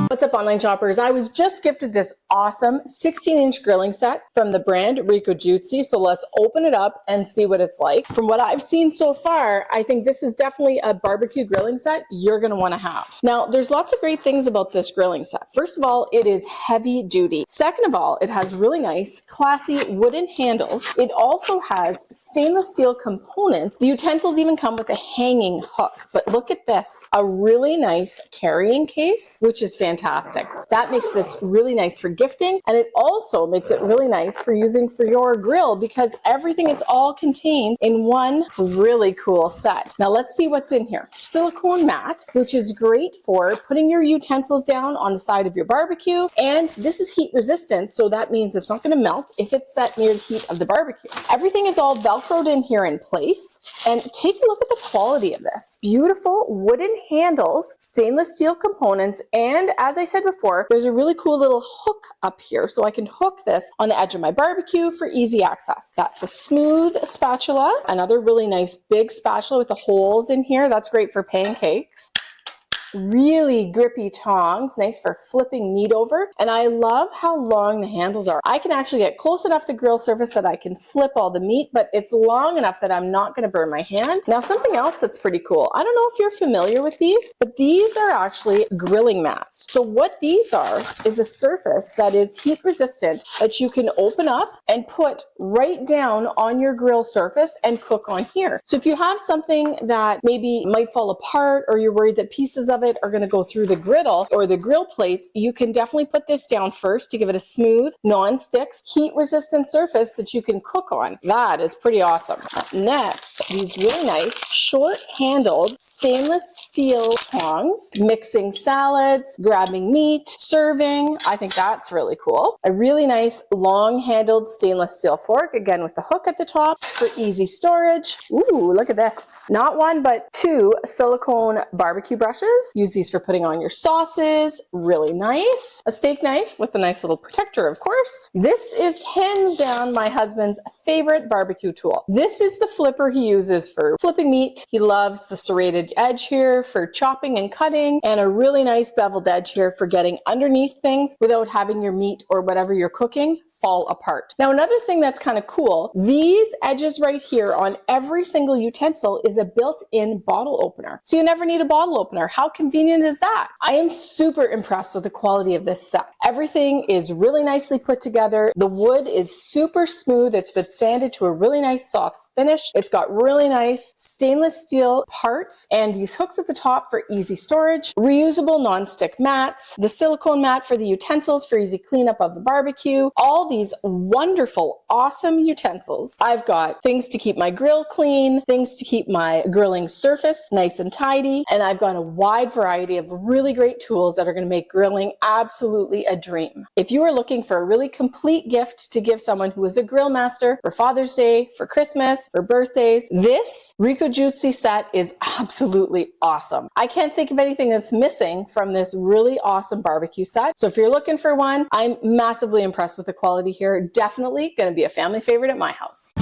What's up, online shoppers? I was just gifted this awesome 16-inch grilling set from the brand RIKOJUXI, so let's open it up and see what it's like. From what I've seen so far, I think this is definitely a barbecue grilling set you're going to want to have. Now, there's lots of great things about this grilling set. First of all, it is heavy duty. Second of all, it has really nice, classy wooden handles. It also has stainless steel components. The utensils even come with a hanging hook. But look at this, a really nice carrying case, which is fantastic. That makes this really nice for gifting, and it also makes it really nice for using for your grill because everything is all contained in one really cool set. Now let's see what's in here. Silicone mat, which is great for putting your utensils down on the side of your barbecue, and this is heat resistant, so that means it's not going to melt if it's set near the heat of the barbecue. Everything is all velcroed in here in place, and take a look at the quality of this. Beautiful wooden handles, stainless steel components, and as I said before, there's a really cool little hook up here, so I can hook this on the edge of my barbecue for easy access. That's a smooth spatula, another really nice big spatula with the holes in here. That's great for pancakes. Really grippy tongs, nice for flipping meat over. And I love how long the handles are. I can actually get close enough to the grill surface that I can flip all the meat, but it's long enough that I'm not going to burn my hand. Now, something else that's pretty cool. I don't know if you're familiar with these, but these are actually grilling mats. So what these are is a surface that is heat resistant that you can open up and put right down on your grill surface and cook on here. So if you have something that maybe might fall apart, or you're worried that pieces of it are going to go through the griddle or the grill plates, you can definitely put this down first to give it a smooth, non-stick, heat-resistant surface that you can cook on. That is pretty awesome. Next, these really nice, short-handled stainless steel tongs, mixing salads, grabbing meat, serving. I think that's really cool. A really nice, long-handled stainless steel fork, again with the hook at the top for easy storage. Ooh, look at this. Not one, but two silicone barbecue brushes. Use these for putting on your sauces. Really nice. A steak knife with a nice little protector, of course. This is hands down my husband's favorite barbecue tool. This is the flipper he uses for flipping meat. He loves the serrated edge here for chopping and cutting, and a really nice beveled edge here for getting underneath things without having your meat or whatever you're cooking fall apart. Now, another thing that's kind of cool, these edges right here on every single utensil is a built-in bottle opener. So you never need a bottle opener. How convenient is that? I am super impressed with the quality of this set. Everything is really nicely put together. The wood is super smooth. It's been sanded to a really nice soft finish. It's got really nice stainless steel parts and these hooks at the top for easy storage, reusable non-stick mats, the silicone mat for the utensils for easy cleanup of the barbecue, all these wonderful, awesome utensils. I've got things to keep my grill clean, things to keep my grilling surface nice and tidy, and I've got a wide variety of really great tools that are going to make grilling absolutely a dream. If you are looking for a really complete gift to give someone who is a grill master for Father's Day, for Christmas, for birthdays, this RIKOJUXI set is absolutely awesome. I can't think of anything that's missing from this really awesome barbecue set. So if you're looking for one, I'm massively impressed with the quality here. Definitely going to be a family favorite at my house.